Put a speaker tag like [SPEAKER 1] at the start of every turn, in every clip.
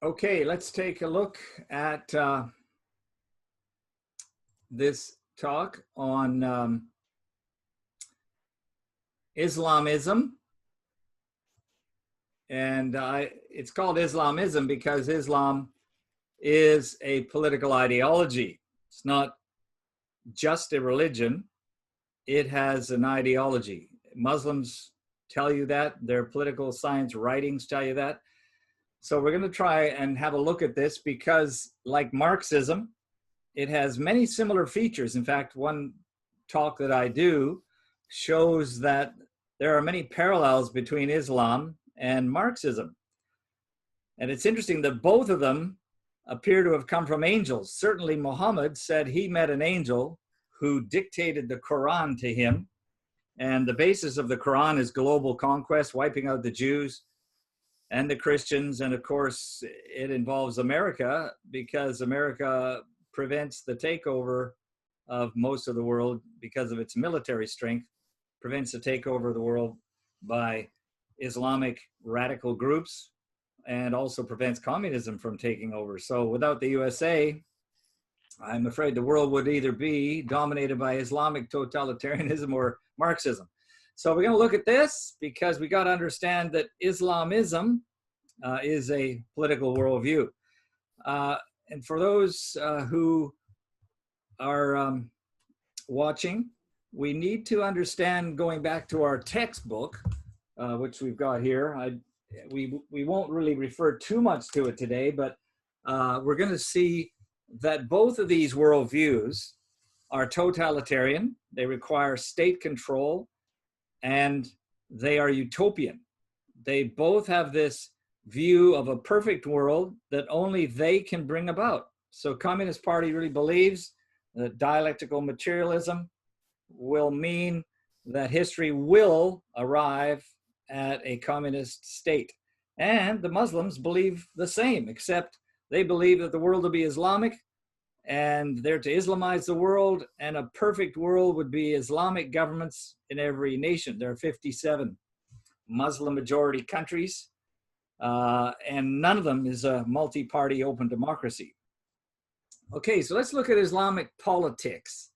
[SPEAKER 1] Okay, let's take a look at this talk on Islamism. And it's called Islamism because Islam is a political ideology. It's not just a religion, it has an ideology. Muslims tell you that, their political science writings tell you that. So we're going to try and have a look at this because, like Marxism, it has many similar features. In fact, one talk that I do shows that there are many parallels between Islam and Marxism. And it's interesting that both of them appear to have come from angels. Certainly Muhammad said he met an angel who dictated the Quran to him. And the basis of the Quran is global conquest, wiping out the Jews and the Christians. And of course, it involves America because America prevents the takeover of most of the world because of its military strength, prevents the takeover of the world by Islamic radical groups, and also prevents communism from taking over. So without the USA, I'm afraid the world would either be dominated by Islamic totalitarianism or Marxism. So we're going to look at this because we got to understand that Islamism is a political worldview. And for those who are watching, we need to understand, going back to our textbook, which we've got here. We won't really refer too much to it today, but we're going to see that both of these worldviews are totalitarian. They require state control, and they are utopian. They both have this view of a perfect world that only they can bring about. So Communist Party really believes that dialectical materialism will mean that history will arrive at a communist state. And the Muslims believe the same, except they believe that the world will be Islamic and they're to Islamize the world, and a perfect world would be Islamic governments in every nation. There are 57 Muslim majority countries, and none of them is a multi-party open democracy. Okay, so let's look at Islamic politics.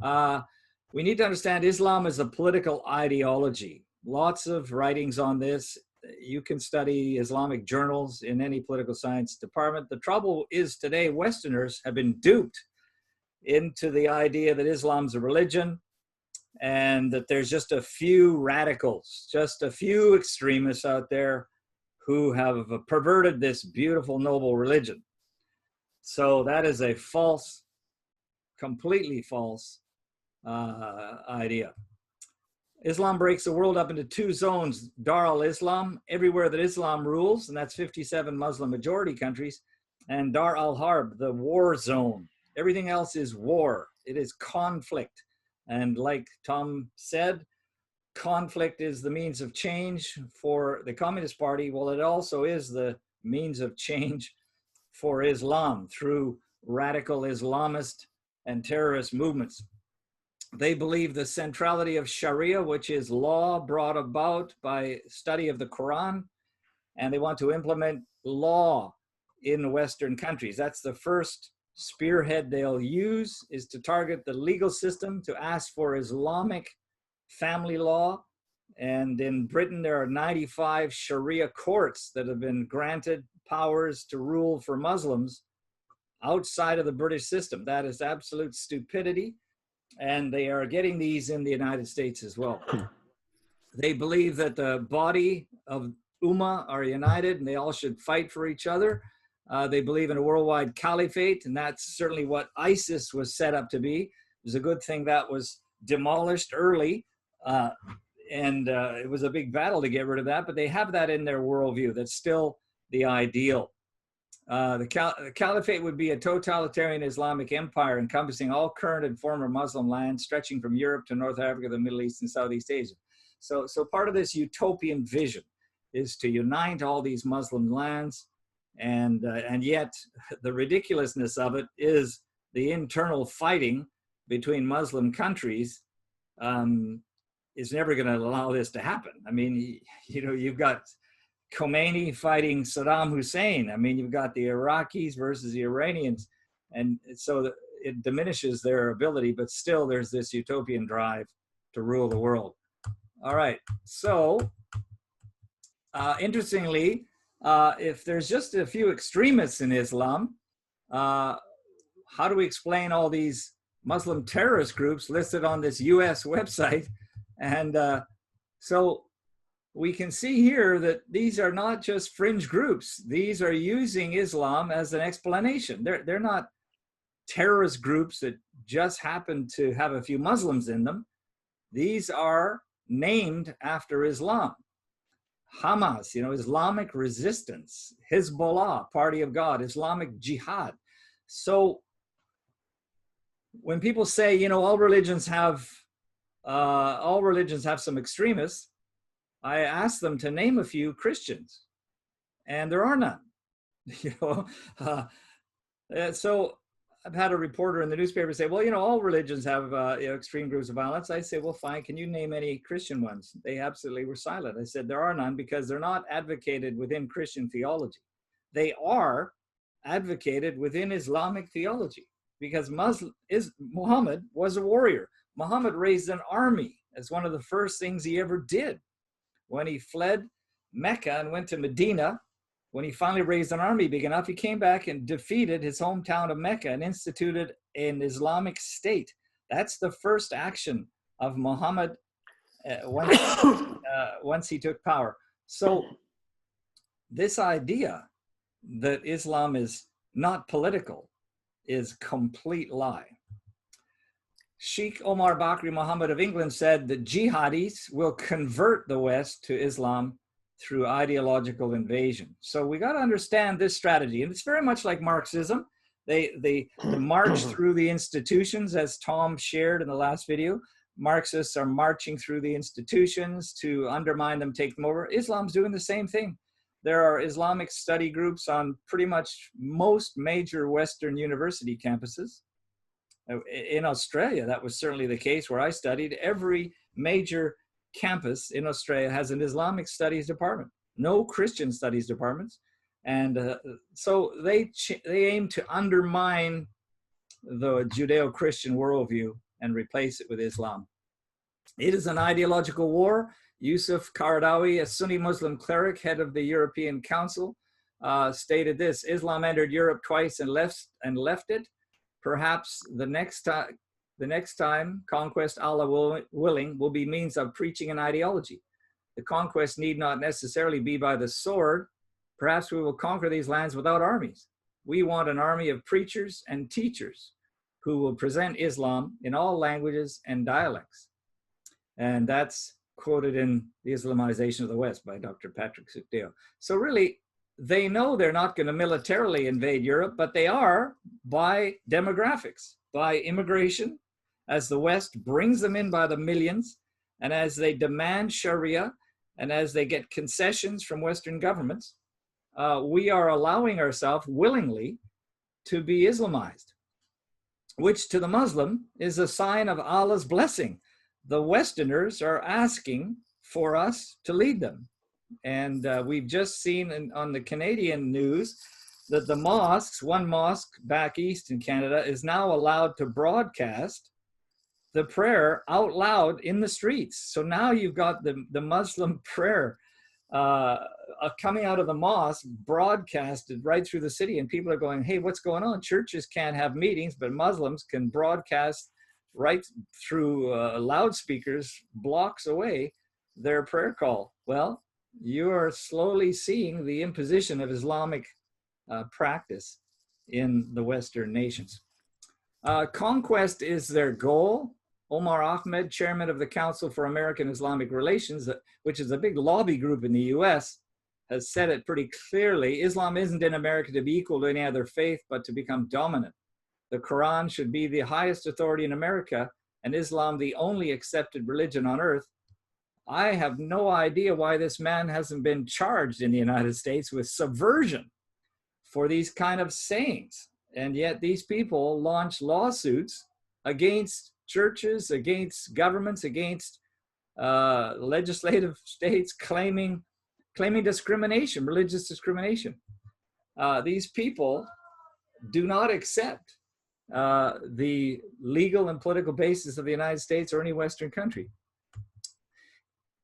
[SPEAKER 1] We need to understand Islam is a political ideology. Lots of writings on this. You can study Islamic journals in any political science department. The trouble is today, Westerners have been duped into the idea that Islam's a religion and that there's just a few radicals, just a few extremists out there who have perverted this beautiful, noble religion. So that is a false, completely false idea. Islam breaks the world up into two zones: Dar al-Islam, everywhere that Islam rules, and that's 57 Muslim majority countries, and Dar al-Harb, the war zone. Everything else is war. It is conflict. And like Tom said, conflict is the means of change for the Communist Party. Well, it also is the means of change for Islam through radical Islamist and terrorist movements. They believe the centrality of Sharia, which is law brought about by study of the Quran, and they want to implement law in Western countries. That's the first spearhead they'll use, is to target the legal system, to ask for Islamic family law. And in Britain, there are 95 Sharia courts that have been granted powers to rule for Muslims outside of the British system. That is absolute stupidity. And they are getting these in the United States as well. They believe that the body of Ummah are united and they all should fight for each other. They believe in a worldwide caliphate, and that's certainly what ISIS was set up to be. It was a good thing that was demolished early, and it was a big battle to get rid of that, but they have that in their worldview. That's still the ideal. The caliphate would be a totalitarian Islamic empire encompassing all current and former Muslim lands, stretching from Europe to North Africa, the Middle East, and Southeast Asia. So part of this utopian vision is to unite all these Muslim lands, and yet the ridiculousness of it is the internal fighting between Muslim countries is never going to allow this to happen. I mean, you know, you've got Khomeini fighting Saddam Hussein. I mean, you've got the Iraqis versus the Iranians, and so it diminishes their ability, but still there's this utopian drive to rule the world. All right, so interestingly, if there's just a few extremists in Islam, how do we explain all these Muslim terrorist groups listed on this US website? And so we can see here that these are not just fringe groups. These are using Islam as an explanation. They're not terrorist groups that just happen to have a few Muslims in them. These are named after Islam. Hamas, Islamic resistance, Hezbollah, Party of God, Islamic Jihad. So when people say, all religions have some extremists, I ask them to name a few Christians, and there are none. So I've had a reporter in the newspaper say, well, all religions have extreme groups of violence. I say, well, fine. Can you name any Christian ones? They absolutely were silent. I said, there are none because they're not advocated within Christian theology. They are advocated within Islamic theology because Muhammad was a warrior. Muhammad raised an army as one of the first things he ever did. When he fled Mecca and went to Medina, when he finally raised an army big enough, he came back and defeated his hometown of Mecca and instituted an Islamic state. That's the first action of Muhammad once he took power. So this idea that Islam is not political is complete lie. Sheikh Omar Bakri Muhammad of England said that jihadis will convert the West to Islam through ideological invasion. So we got to understand this strategy. And it's very much like Marxism. They march through the institutions, as Tom shared in the last video. Marxists are marching through the institutions to undermine them, take them over. Islam's doing the same thing. There are Islamic study groups on pretty much most major Western university campuses. In Australia, that was certainly the case where I studied. Every major campus in Australia has an Islamic studies department, no Christian studies departments. And so they aim to undermine the Judeo-Christian worldview and replace it with Islam. It is an ideological war. Yusuf Qaradawi, a Sunni Muslim cleric, head of the European Council, stated this: Islam entered Europe twice and left it. Perhaps the next time conquest, Allah willing, will be means of preaching an ideology. The conquest need not necessarily be by the sword. Perhaps we will conquer these lands without armies. We want an army of preachers and teachers who will present Islam in all languages and dialects. And that's quoted in The Islamization of the West by Dr. Patrick Sukdeo. So really, they know they're not going to militarily invade Europe, but they are by demographics, by immigration, as the West brings them in by the millions, and as they demand Sharia, and as they get concessions from Western governments, we are allowing ourselves willingly to be Islamized, which to the Muslim is a sign of Allah's blessing. The Westerners are asking for us to lead them. And we've just seen on the Canadian news that the mosques, one mosque back east in Canada, is now allowed to broadcast the prayer out loud in the streets. So now you've got the Muslim prayer coming out of the mosque, broadcasted right through the city. And people are going, hey, what's going on? Churches can't have meetings, but Muslims can broadcast right through loudspeakers blocks away their prayer call. Well, you are slowly seeing the imposition of Islamic practice in the Western nations. Conquest is their goal. Omar Ahmed, chairman of the Council for American Islamic Relations, which is a big lobby group in the US, has said it pretty clearly. Islam isn't in America to be equal to any other faith, but to become dominant. The Quran should be the highest authority in America, and Islam the only accepted religion on earth. I have no idea why this man hasn't been charged in the United States with subversion for these kind of sayings. And yet these people launch lawsuits against churches, against governments, against legislative states, claiming claiming discrimination, religious discrimination. These people do not accept the legal and political basis of the United States or any Western country.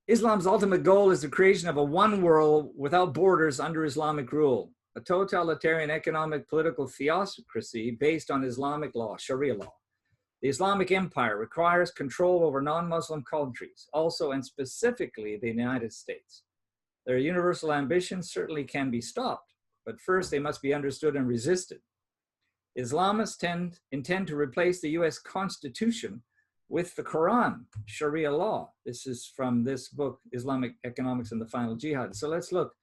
[SPEAKER 1] Islam's ultimate goal is the creation of a one world without borders under Islamic rule, a totalitarian economic political theocracy based on Islamic law, Sharia law. The Islamic Empire requires control over non-Muslim countries, also and specifically the United States. Their universal ambitions certainly can be stopped, but first they must be understood and resisted. Islamists intend to replace the US Constitution with the Quran, Sharia law. This is from this book, Islamic Economics and the Final Jihad. So let's look.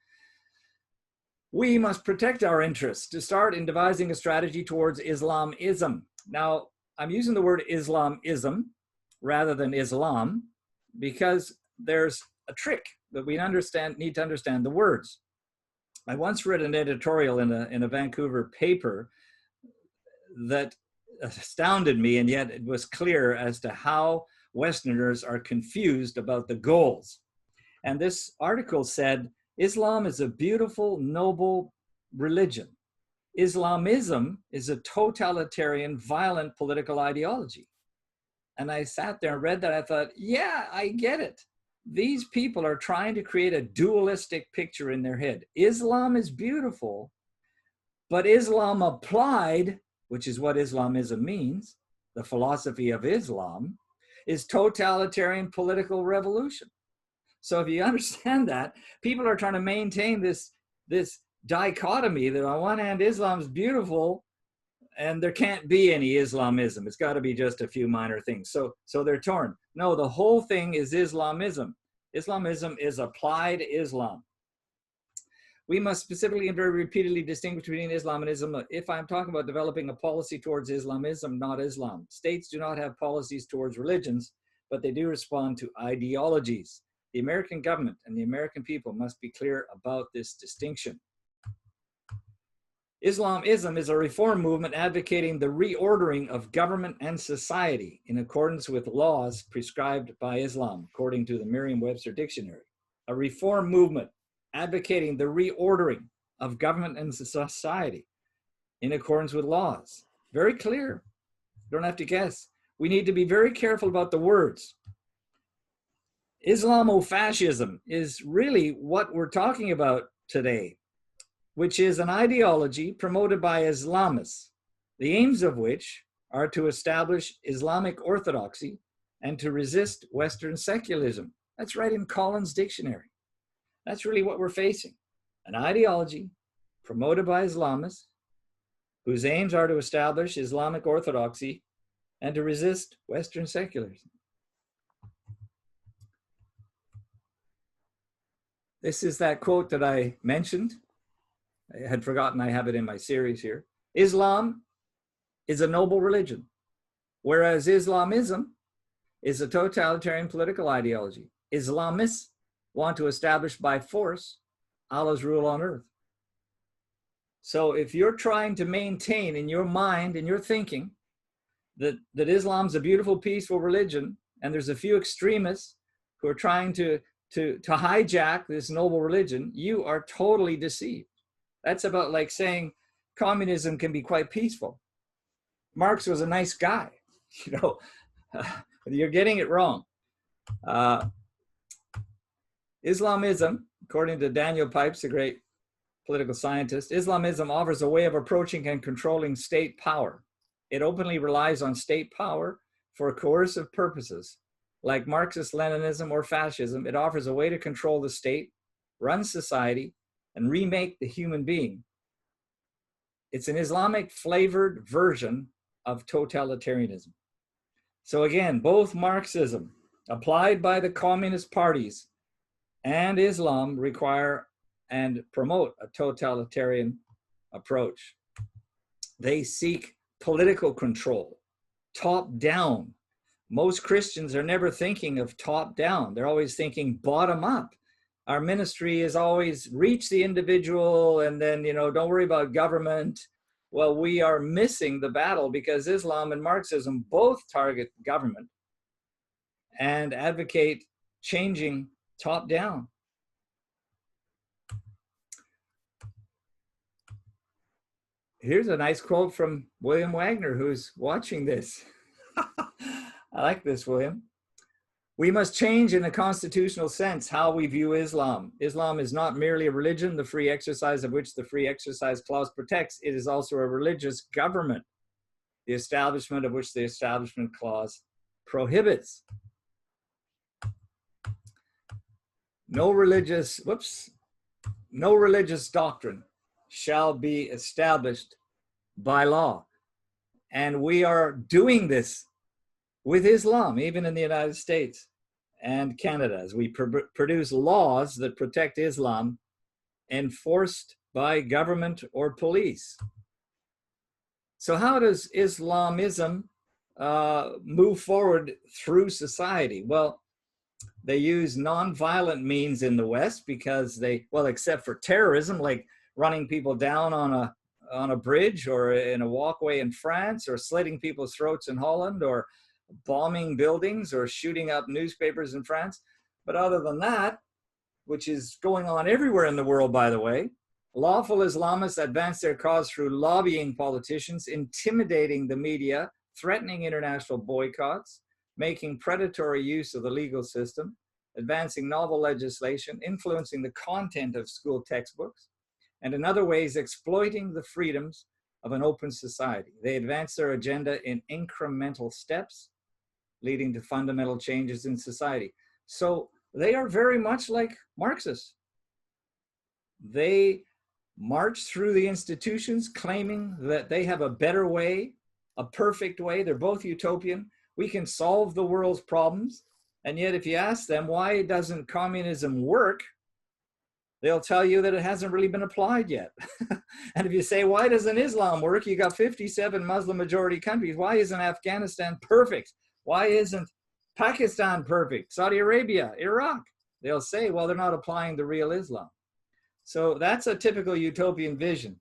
[SPEAKER 1] We must protect our interests to start in devising a strategy towards Islamism. Now, I'm using the word Islamism rather than Islam because there's a trick that we need to understand the words. I once read an editorial in a Vancouver paper that astounded me, and yet it was clear as to how Westerners are confused about the goals. And this article said, Islam is a beautiful, noble religion. Islamism is a totalitarian, violent political ideology. And I sat there and read that. I thought, yeah, I get it. These people are trying to create a dualistic picture in their head. Islam is beautiful, but Islam applied, which is what Islamism means, the philosophy of Islam, is totalitarian political revolution. So if you understand that, people are trying to maintain this dichotomy that on one hand, Islam's beautiful and there can't be any Islamism. It's got to be just a few minor things. So they're torn. No, the whole thing is Islamism. Islamism is applied Islam. We must specifically and very repeatedly distinguish between Islam and Islam. If I'm talking about developing a policy towards Islamism, not Islam. States do not have policies towards religions, but they do respond to ideologies. The American government and the American people must be clear about this distinction. Islamism is a reform movement advocating the reordering of government and society in accordance with laws prescribed by Islam, according to the Merriam-Webster Dictionary. A reform movement advocating the reordering of government and society in accordance with laws. Very clear. You don't have to guess. We need to be very careful about the words. Islamofascism is really what we're talking about today, which is an ideology promoted by Islamists, the aims of which are to establish Islamic orthodoxy and to resist Western secularism. That's right in Collins' dictionary. That's really what we're facing. An ideology promoted by Islamists whose aims are to establish Islamic orthodoxy and to resist Western secularism. This is that quote that I mentioned. I had forgotten I have it in my series here. Islam is a noble religion, whereas Islamism is a totalitarian political ideology. Islamists want to establish by force Allah's rule on earth. So if you're trying to maintain in your mind, in your thinking, that Islam's a beautiful, peaceful religion, and there's a few extremists who are trying to hijack this noble religion, you are totally deceived. That's about like saying communism can be quite peaceful. Marx was a nice guy, you know. You're getting it wrong. Islamism, according to Daniel Pipes, a great political scientist, Islamism offers a way of approaching and controlling state power. It openly relies on state power for coercive purposes. Like Marxist-Leninism or fascism, it offers a way to control the state, run society, and remake the human being. It's an Islamic flavored version of totalitarianism. So again, both Marxism, applied by the communist parties, and Islam require and promote a totalitarian approach. They seek political control, top down. Most Christians are never thinking of top down. They're always thinking bottom up. Our ministry is always reach the individual and then, you know, don't worry about government. Well, we are missing the battle because Islam and Marxism both target government and advocate changing top down. Here's a nice quote from William Wagner, who's watching this. I like this, William. We must change in a constitutional sense how we view Islam. Islam is not merely a religion, the free exercise of which the Free Exercise Clause protects. It is also a religious government, the establishment of which the Establishment Clause prohibits. No religious doctrine shall be established by law. And we are doing this with Islam, even in the United States and Canada, as we produce laws that protect Islam enforced by government or police. So how does Islamism move forward through society? Well, they use nonviolent means in the West because except for terrorism, like running people down on a bridge or in a walkway in France, or slitting people's throats in Holland, or bombing buildings or shooting up newspapers in France. But other than that, which is going on everywhere in the world, by the way, lawful Islamists advance their cause through lobbying politicians, intimidating the media, threatening international boycotts, making predatory use of the legal system, advancing novel legislation, influencing the content of school textbooks, and in other ways exploiting the freedoms of an open society. They advance their agenda in incremental steps, leading to fundamental changes in society. So they are very much like Marxists. They march through the institutions claiming that they have a better way, a perfect way. They're both utopian. We can solve the world's problems. And yet if you ask them, why doesn't communism work? They'll tell you that it hasn't really been applied yet. And if you say, why doesn't Islam work? You got 57 Muslim majority countries. Why isn't Afghanistan perfect? Why isn't Pakistan perfect? Saudi Arabia, Iraq? They'll say, well, they're not applying the real Islam. So that's a typical utopian vision.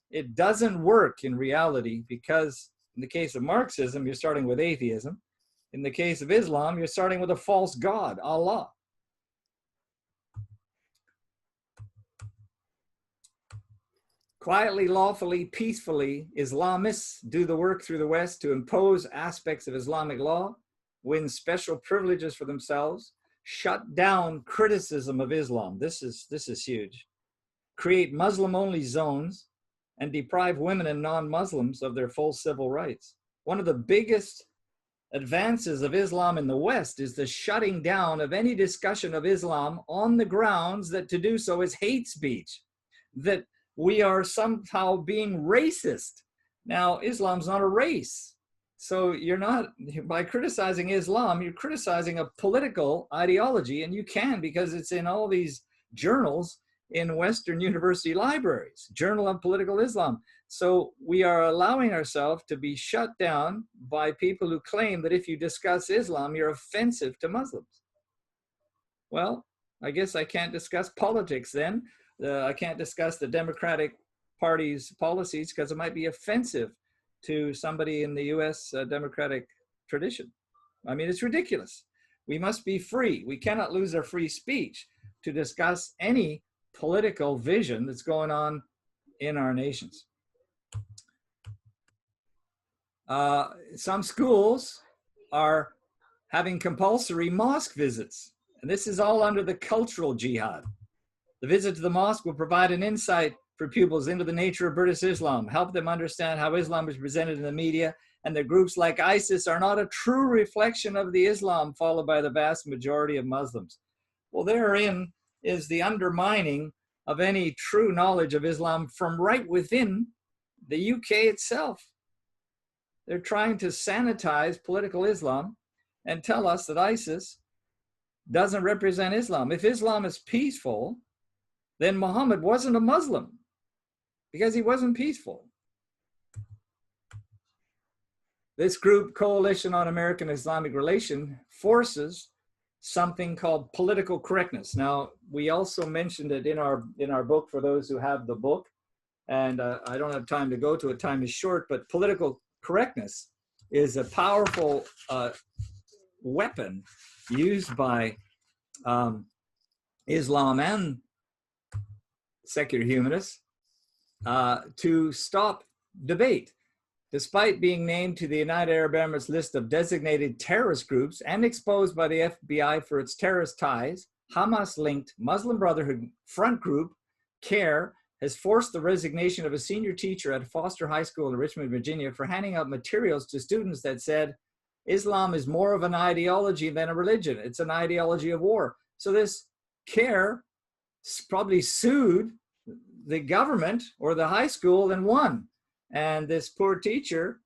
[SPEAKER 1] It doesn't work in reality because in the case of Marxism, you're starting with atheism. In the case of Islam, you're starting with a false god, Allah. Quietly, lawfully, peacefully, Islamists do the work through the West to impose aspects of Islamic law, win special privileges for themselves, shut down criticism of Islam. This is huge. Create Muslim-only zones and deprive women and non-Muslims of their full civil rights. One of the biggest advances of Islam in the West is the shutting down of any discussion of Islam on the grounds that to do so is hate speech, that we are somehow being racist. Now, Islam's not a race. So you're not, by criticizing Islam, you're criticizing a political ideology, and you can because it's in all these journals in Western university libraries, Journal of Political Islam. So we are allowing ourselves to be shut down by people who claim that if you discuss Islam, you're offensive to Muslims. Well, I guess I can't discuss politics then. I can't discuss the Democratic Party's policies because it might be offensive to somebody in the US Democratic tradition. I mean, it's ridiculous. We must be free. We cannot lose our free speech to discuss any political vision that's going on in our nations. Some schools are having compulsory mosque visits, and this is all under the cultural jihad. The visit to the mosque will provide an insight for pupils into the nature of British Islam, help them understand how Islam is presented in the media, and that groups like ISIS are not a true reflection of the Islam followed by the vast majority of Muslims. Well, therein is the undermining of any true knowledge of Islam from right within the UK itself. They're trying to sanitize political Islam and tell us that ISIS doesn't represent Islam. If Islam is peaceful, then Muhammad wasn't a Muslim because he wasn't peaceful. This group, Coalition on American Islamic Relation, forces something called political correctness. Now, we also mentioned it in our book for those who have the book, and I don't have time to go to it, time is short, but political correctness is a powerful weapon used by Islam and secular humanists to stop debate. Despite being named to the United Arab Emirates list of designated terrorist groups and exposed by the FBI for its terrorist ties, Hamas-linked Muslim Brotherhood front group, CARE, has forced the resignation of a senior teacher at Foster High School in Richmond, Virginia, for handing out materials to students that said, Islam is more of an ideology than a religion. It's an ideology of war. So this CARE probably sued the government or the high school and won. And this poor teacher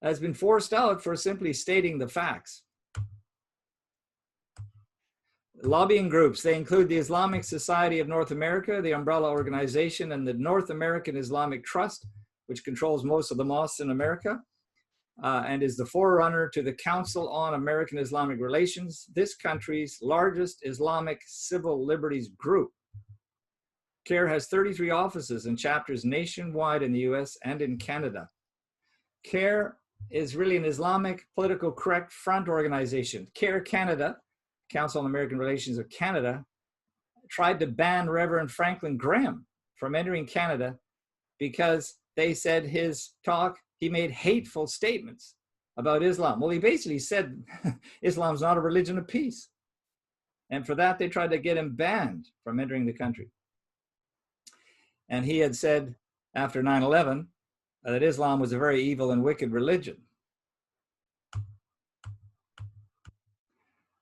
[SPEAKER 1] has been forced out for simply stating the facts. Lobbying groups, they include the Islamic Society of North America, the Umbrella Organization, and the North American Islamic Trust, which controls most of the mosques in America, and is the forerunner to the Council on American Islamic Relations, this country's largest Islamic civil liberties group. CARE has 33 offices and chapters nationwide in the US and in Canada. CARE is really an Islamic political correct front organization. CARE Canada, Council on American Relations of Canada, tried to ban Reverend Franklin Graham from entering Canada because they said his talk, he made hateful statements about Islam. Well, he basically said Islam's not a religion of peace. And for that, they tried to get him banned from entering the country. And he had said after 9/11 that Islam was a very evil and wicked religion.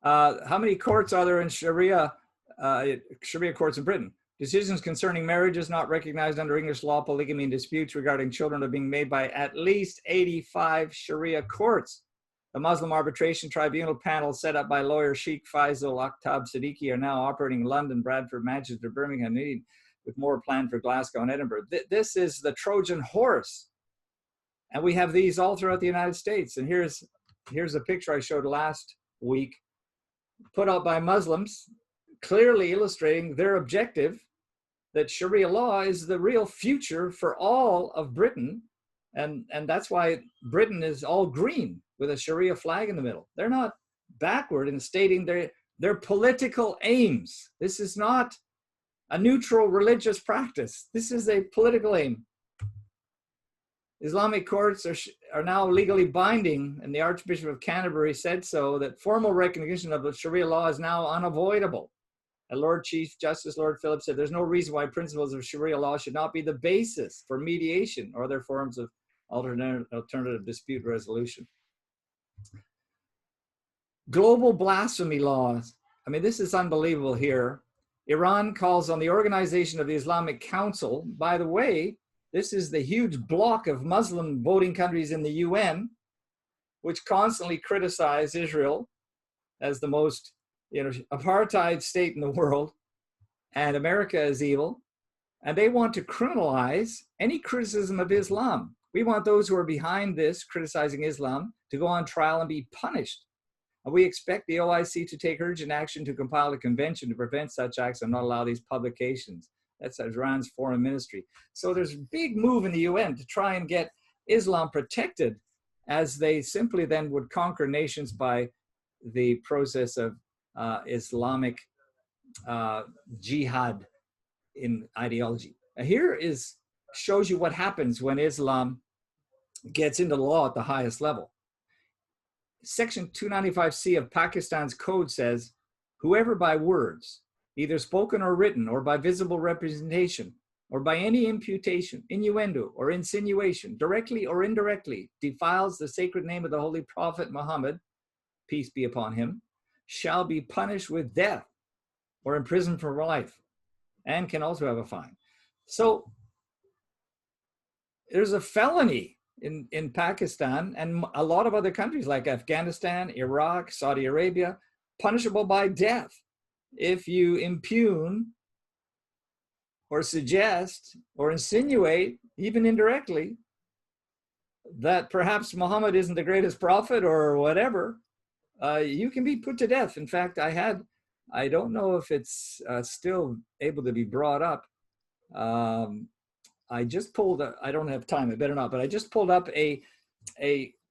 [SPEAKER 1] How many courts are there in Sharia courts in Britain? Decisions concerning marriages not recognized under English law, polygamy, and disputes regarding children are being made by at least 85 Sharia courts. The Muslim Arbitration Tribunal panel set up by lawyer Sheikh Faisal Akhtab Siddiqui are now operating in London, Bradford, Manchester, Birmingham, with more planned for Glasgow and Edinburgh. This is the Trojan horse. And we have these all throughout the United States. And here's a picture I showed last week, put out by Muslims, clearly illustrating their objective that Sharia law is the real future for all of Britain. And that's why Britain is all green with a Sharia flag in the middle. They're not backward in stating their political aims. This is not a neutral religious practice. This is a political aim. Islamic courts are now legally binding, and the Archbishop of Canterbury said so, that formal recognition of the Sharia law is now unavoidable. And Lord Chief Justice Lord Phillips said there's no reason why principles of Sharia law should not be the basis for mediation or other forms of alternative dispute resolution. Global blasphemy laws. I mean, this is unbelievable here. Iran calls on the Organization of the Islamic Council. By the way, this is the huge block of Muslim voting countries in the UN, which constantly criticize Israel as the most apartheid state in the world, and America is evil. And they want to criminalize any criticism of Islam. We want those who are behind this, criticizing Islam, to go on trial and be punished. And we expect the OIC to take urgent action to compile a convention to prevent such acts and not allow these publications. That's Iran's foreign ministry. So there's a big move in the UN to try and get Islam protected, as they simply then would conquer nations by the process of Islamic jihad in ideology. Here shows you what happens when Islam gets into law at the highest level. Section 295C of Pakistan's code says, whoever by words, either spoken or written, or by visible representation, or by any imputation, innuendo, or insinuation, directly or indirectly, defiles the sacred name of the Holy Prophet Muhammad, peace be upon him, shall be punished with death or imprisoned for life, and can also have a fine. So there's a felony in Pakistan and a lot of other countries like Afghanistan, Iraq, Saudi Arabia, punishable by death if you impugn or suggest or insinuate, even indirectly, that perhaps Muhammad isn't the greatest prophet or whatever. You can be put to death. In fact, I don't know if it's still able to be brought up. I just pulled up, I don't have time, I better not, but I just pulled up a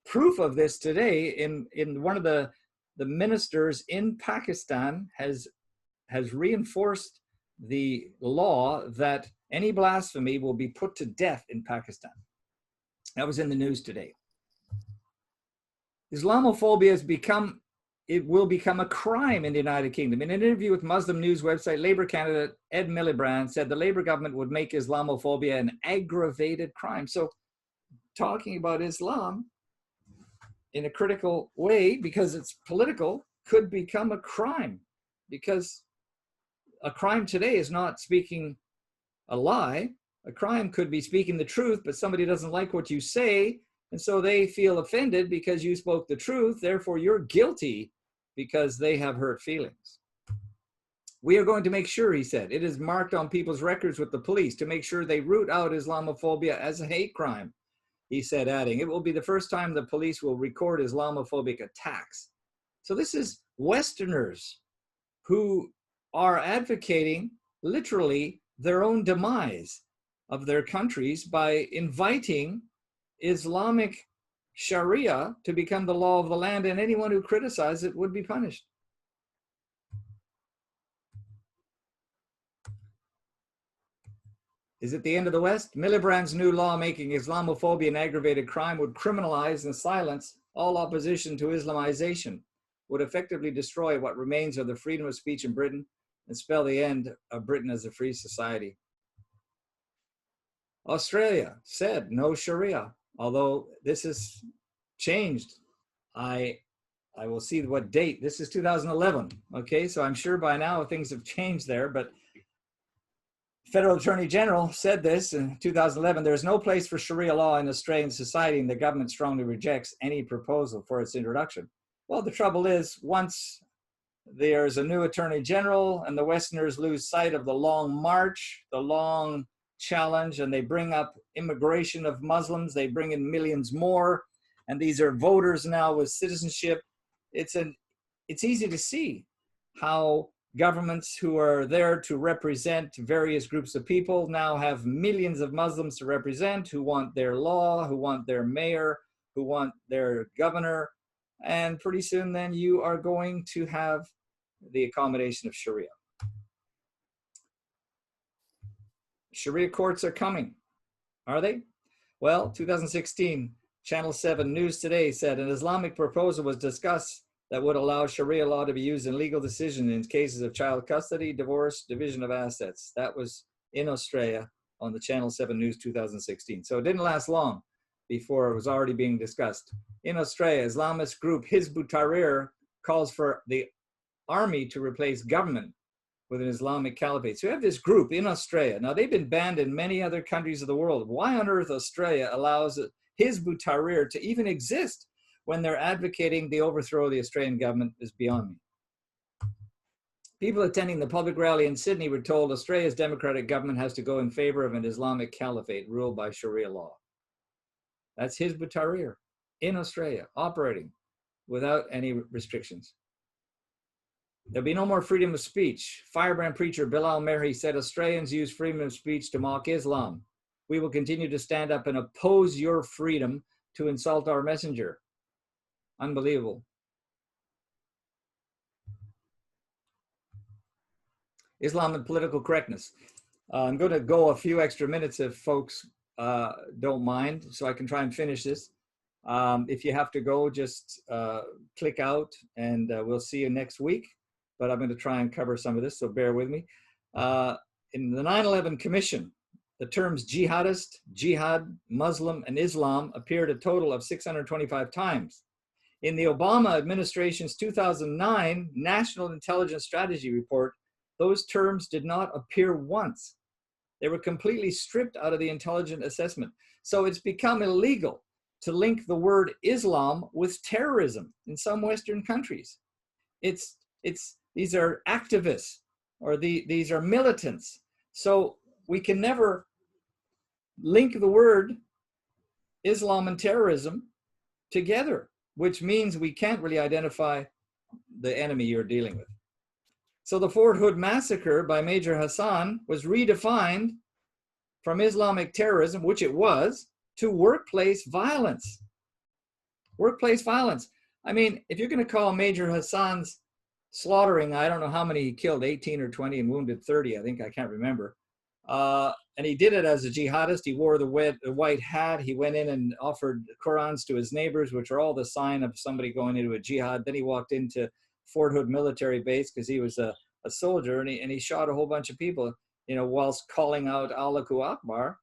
[SPEAKER 1] proof of this today in one of the ministers in Pakistan has reinforced the law that any blasphemy will be put to death in Pakistan. That was in the news today. Islamophobia will become a crime in the United Kingdom. In an interview with Muslim news website, Labour candidate Ed Miliband said the Labour government would make Islamophobia an aggravated crime. So talking about Islam in a critical way, because it's political, could become a crime. Because a crime today is not speaking a lie. A crime could be speaking the truth, but somebody doesn't like what you say, and so they feel offended because you spoke the truth. Therefore, you're guilty because they have hurt feelings. We are going to make sure, he said, it is marked on people's records with the police to make sure they root out Islamophobia as a hate crime, he said, adding, it will be the first time the police will record Islamophobic attacks. So this is Westerners who are advocating literally their own demise of their countries by inviting Islamic Sharia to become the law of the land, and anyone who criticizes it would be punished. Is it the end of the West? Miliband's new law making Islamophobia an aggravated crime would criminalize and silence all opposition to Islamization, would effectively destroy what remains of the freedom of speech in Britain and spell the end of Britain as a free society. Australia said no Sharia, although this has changed. I will see what date. This is 2011. Okay, so I'm sure by now things have changed there, but Federal Attorney General said this in 2011, there is no place for Sharia law in Australian society, and the government strongly rejects any proposal for its introduction. Well, the trouble is, once there's a new Attorney General and the Westerners lose sight of the long march, the long challenge, and they bring up immigration of Muslims, they bring in millions more, and these are voters now with citizenship. It's easy to see how governments who are there to represent various groups of people now have millions of Muslims to represent, who want their law, who want their mayor, who want their governor, and pretty soon then you are going to have the accommodation of Sharia. Sharia courts are coming, are they? Well, 2016, Channel 7 News Today said an Islamic proposal was discussed that would allow Sharia law to be used in legal decisions in cases of child custody, divorce, division of assets. That was in Australia on the Channel 7 News 2016. So it didn't last long before it was already being discussed. In Australia, Islamist group Hizb ut-Tahrir calls for the army to replace government with an Islamic caliphate. So you have this group in Australia. Now, they've been banned in many other countries of the world. Why on earth Australia allows Hizb ut-Tahrir to even exist when they're advocating the overthrow of the Australian government is beyond me. People attending the public rally in Sydney were told Australia's democratic government has to go in favor of an Islamic caliphate ruled by Sharia law. That's Hizb ut-Tahrir in Australia, operating without any restrictions. There'll be no more freedom of speech. Firebrand preacher Bilal Mehi said Australians use freedom of speech to mock Islam. We will continue to stand up and oppose your freedom to insult our messenger. Unbelievable. Islam and political correctness. I'm going to go a few extra minutes if folks don't mind, so I can try and finish this. If you have to go, just click out and we'll see you next week. But I'm going to try and cover some of this, so bear with me. In the 9/11 Commission, the terms jihadist, jihad, Muslim, and Islam appeared a total of 625 times. In the Obama administration's 2009 National Intelligence Strategy Report, those terms did not appear once. They were completely stripped out of the intelligence assessment. So it's become illegal to link the word Islam with terrorism in some Western countries. These are activists or these are militants. So we can never link the word Islam and terrorism together, which means we can't really identify the enemy you're dealing with. So the Fort Hood massacre by Major Hassan was redefined from Islamic terrorism, which it was, to workplace violence. Workplace violence. I mean, if you're going to call Major Hassan's slaughtering, I don't know how many he killed, 18 or 20 and wounded 30, I think, I can't remember. And he did it as a jihadist. He wore the white hat. He went in and offered Qurans to his neighbors, which are all the sign of somebody going into a jihad. Then he walked into Fort Hood military base because he was a soldier, and he shot a whole bunch of people, whilst calling out Allahu Akbar.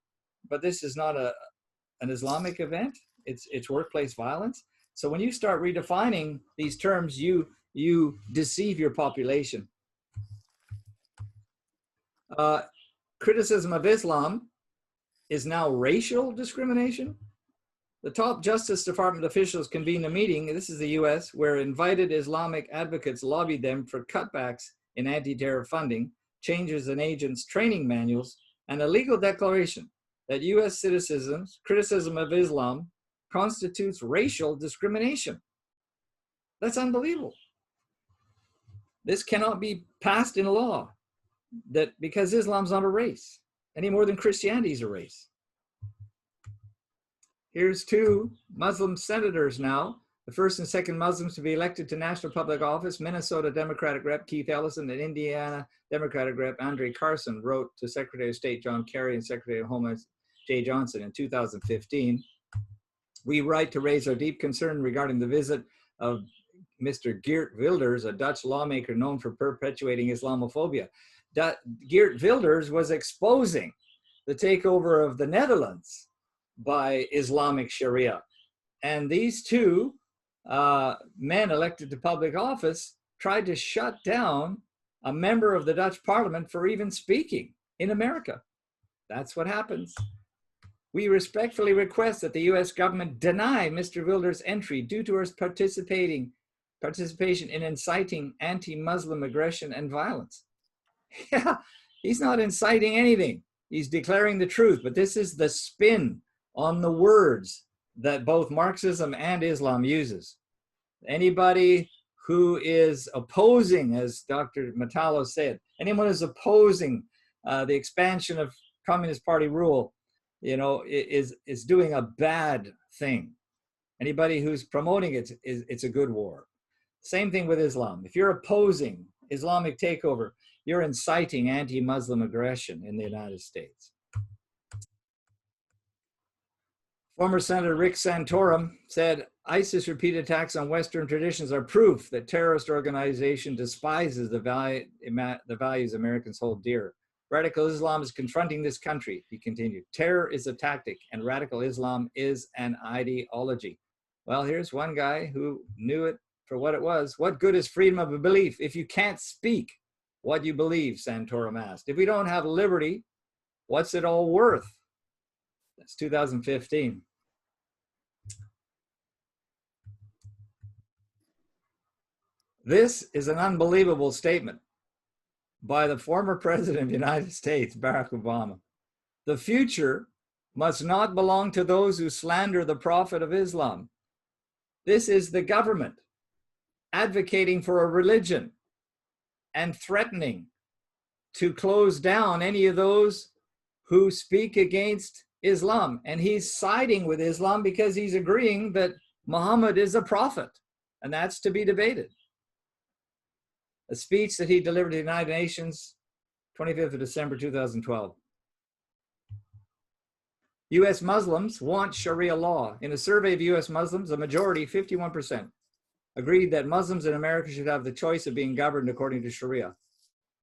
[SPEAKER 1] But this is not an Islamic event. It's workplace violence. So when you start redefining these terms, you deceive your population. Criticism of Islam is now racial discrimination. The top Justice Department officials convened a meeting, this is the US, where invited Islamic advocates lobbied them for cutbacks in anti-terror funding, changes in agents' training manuals, and a legal declaration that US citizens' criticism of Islam constitutes racial discrimination. That's unbelievable. This cannot be passed in law, that because Islam's not a race, any more than Christianity is a race. Here's two Muslim senators now, the first and second Muslims to be elected to national public office. Minnesota Democratic Rep Keith Ellison and Indiana Democratic Rep Andre Carson wrote to Secretary of State John Kerry and Secretary of Homeland Jay Johnson in 2015. We write to raise our deep concern regarding the visit of Mr. Geert Wilders, a Dutch lawmaker known for perpetuating Islamophobia. Geert Wilders was exposing the takeover of the Netherlands by Islamic Sharia. And these two men elected to public office tried to shut down a member of the Dutch parliament for even speaking in America. That's what happens. We respectfully request that the US government deny Mr. Wilders' entry due to his participation in inciting anti-Muslim aggression and violence. Yeah, he's not inciting anything. He's declaring the truth, but this is the spin on the words that both Marxism and Islam uses. Anybody who is opposing, as Dr. Metallo said, anyone who's opposing the expansion of Communist Party rule, is doing a bad thing. Anybody who's promoting it, it's a good war. Same thing with Islam. If you're opposing Islamic takeover, you're inciting anti-Muslim aggression in the United States. Former Senator Rick Santorum said, ISIS repeated attacks on Western traditions are proof that terrorist organization despises the values Americans hold dear. Radical Islam is confronting this country, he continued. Terror is a tactic and radical Islam is an ideology. Well, here's one guy who knew it for what it was. What good is freedom of belief if you can't speak what you believe, Santorum asked. If we don't have liberty, what's it all worth? That's 2015. This is an unbelievable statement by the former president of the United States, Barack Obama. The future must not belong to those who slander the Prophet of Islam. This is the government advocating for a religion and threatening to close down any of those who speak against Islam. And he's siding with Islam because he's agreeing that Muhammad is a prophet, and that's to be debated. A speech that he delivered to the United Nations, 25th of December, 2012. US Muslims want Sharia law. In a survey of US Muslims, a majority, 51%, agreed that Muslims in America should have the choice of being governed according to Sharia.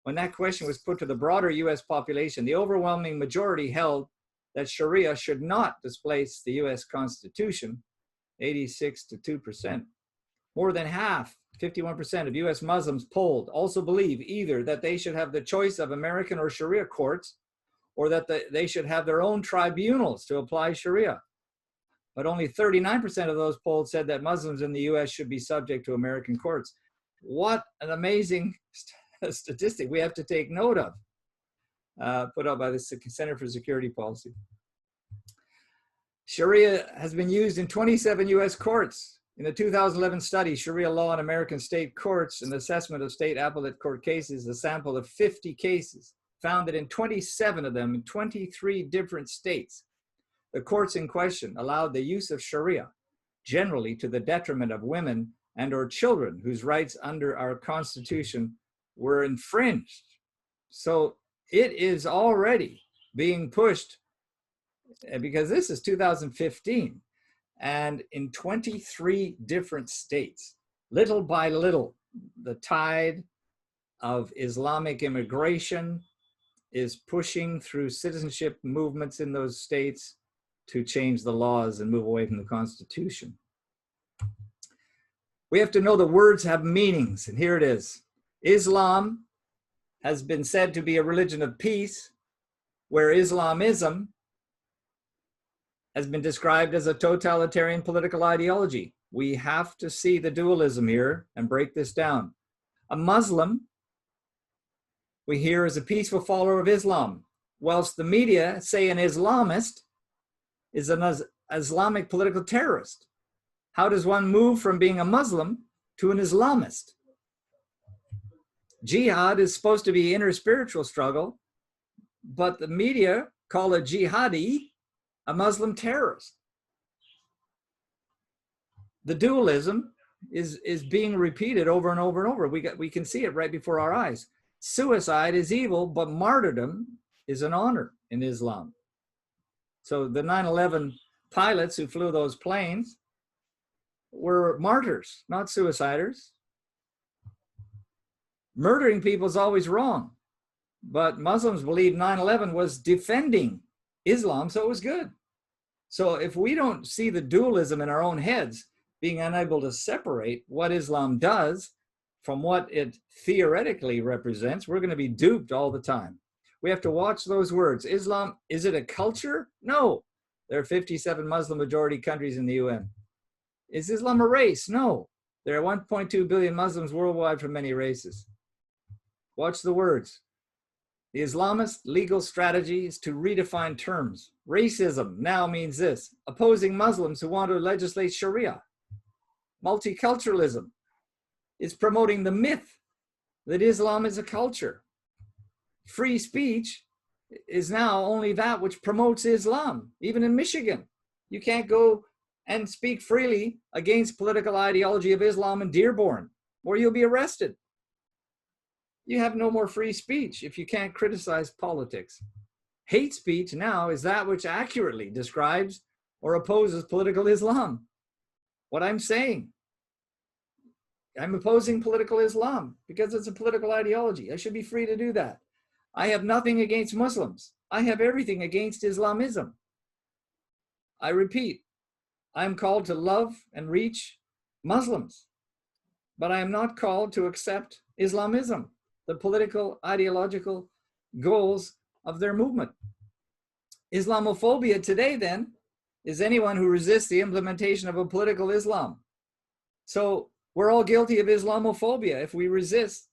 [SPEAKER 1] When that question was put to the broader US population, the overwhelming majority held that Sharia should not displace the US Constitution, 86 to 2%. More than half, 51% of US Muslims polled also believe either that they should have the choice of American or Sharia courts, or that they should have their own tribunals to apply Sharia. But only 39% of those polled said that Muslims in the US should be subject to American courts. What an amazing statistic we have to take note of, put out by the Center for Security Policy. Sharia has been used in 27 US courts. In a 2011 study, Sharia law in American state courts, an assessment of state appellate court cases, a sample of 50 cases, found that in 27 of them, in 23 different states, the courts in question allowed the use of Sharia, generally to the detriment of women and or children whose rights under our Constitution were infringed. So it is already being pushed, because this is 2015, and in 23 different states, little by little, the tide of Islamic immigration is pushing through citizenship movements in those states to change the laws and move away from the Constitution. We have to know the words have meanings, and here it is. Islam has been said to be a religion of peace, where Islamism has been described as a totalitarian political ideology. We have to see the dualism here and break this down. A Muslim, we hear, is a peaceful follower of Islam, whilst the media say an Islamist is an Islamic political terrorist. How does one move from being a Muslim to an Islamist? Jihad is supposed to be inner spiritual struggle, but the media call a jihadi a Muslim terrorist. The dualism is being repeated over and over and over. We can see it right before our eyes. Suicide is evil, but martyrdom is an honor in Islam. So the 9/11 pilots who flew those planes were martyrs, not suiciders. Murdering people is always wrong, but Muslims believe 9/11 was defending Islam, so it was good. So if we don't see the dualism in our own heads, being unable to separate what Islam does from what it theoretically represents, we're going to be duped all the time. We have to watch those words. Islam, is it a culture? No. There are 57 Muslim majority countries in the UN. Is Islam a race? No. There are 1.2 billion Muslims worldwide from many races. Watch the words. The Islamist legal strategy is to redefine terms. Racism now means this: opposing Muslims who want to legislate Sharia. Multiculturalism is promoting the myth that Islam is a culture. Free speech is now only that which promotes Islam. Even in Michigan, you can't go and speak freely against political ideology of Islam in Dearborn, or you'll be arrested. You have no more free speech if you can't criticize politics. Hate speech now is that which accurately describes or opposes political Islam. What I'm saying, I'm opposing political Islam because it's a political ideology. I should be free to do that. I have nothing against Muslims. I have everything against Islamism. I repeat, I am called to love and reach Muslims, but I am not called to accept Islamism, the political, ideological goals of their movement. Islamophobia today, then, is anyone who resists the implementation of a political Islam. So we're all guilty of Islamophobia if we resist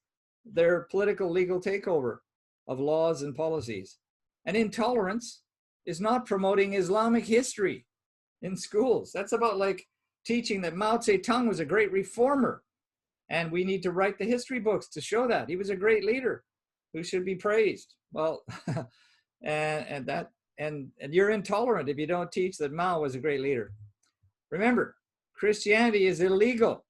[SPEAKER 1] their political legal takeover of laws and policies. And intolerance is not promoting Islamic history in schools. That's about like teaching that Mao Zedong was a great reformer, and we need to write the history books to show that he was a great leader who should be praised. Well, and you're intolerant if you don't teach that Mao was a great leader. Remember, Christianity is illegal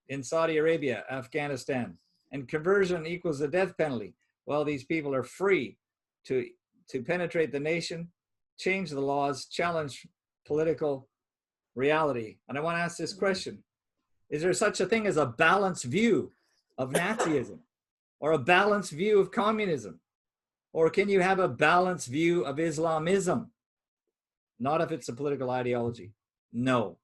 [SPEAKER 1] in Saudi Arabia, Afghanistan, and conversion equals the death penalty. Well, these people are free to penetrate the nation, change the laws, challenge political reality. And I want to ask this question: is there such a thing as a balanced view of Nazism or a balanced view of communism? Or can you have a balanced view of Islamism? Not if it's a political ideology. No.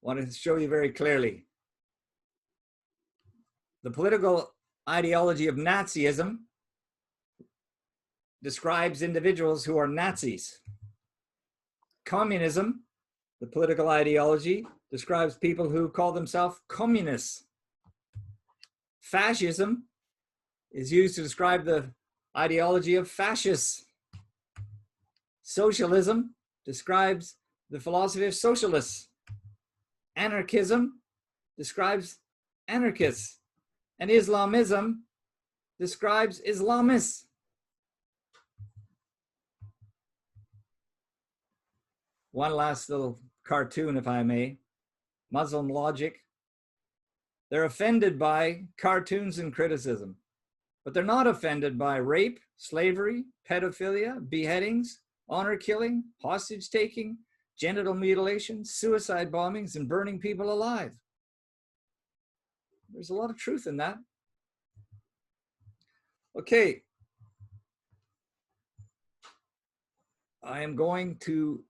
[SPEAKER 1] I want to show you very clearly. The political ideology of Nazism describes individuals who are Nazis. Communism, the political ideology, describes people who call themselves communists. Fascism is used to describe the ideology of fascists. Socialism describes the philosophy of socialists. Anarchism describes anarchists. And Islamism describes Islamists. One last little cartoon, if I may. Muslim logic. They're offended by cartoons and criticism, but they're not offended by rape, slavery, pedophilia, beheadings, honor killing, hostage taking, genital mutilation, suicide bombings, and burning people alive. There's a lot of truth in that. Okay. I am going to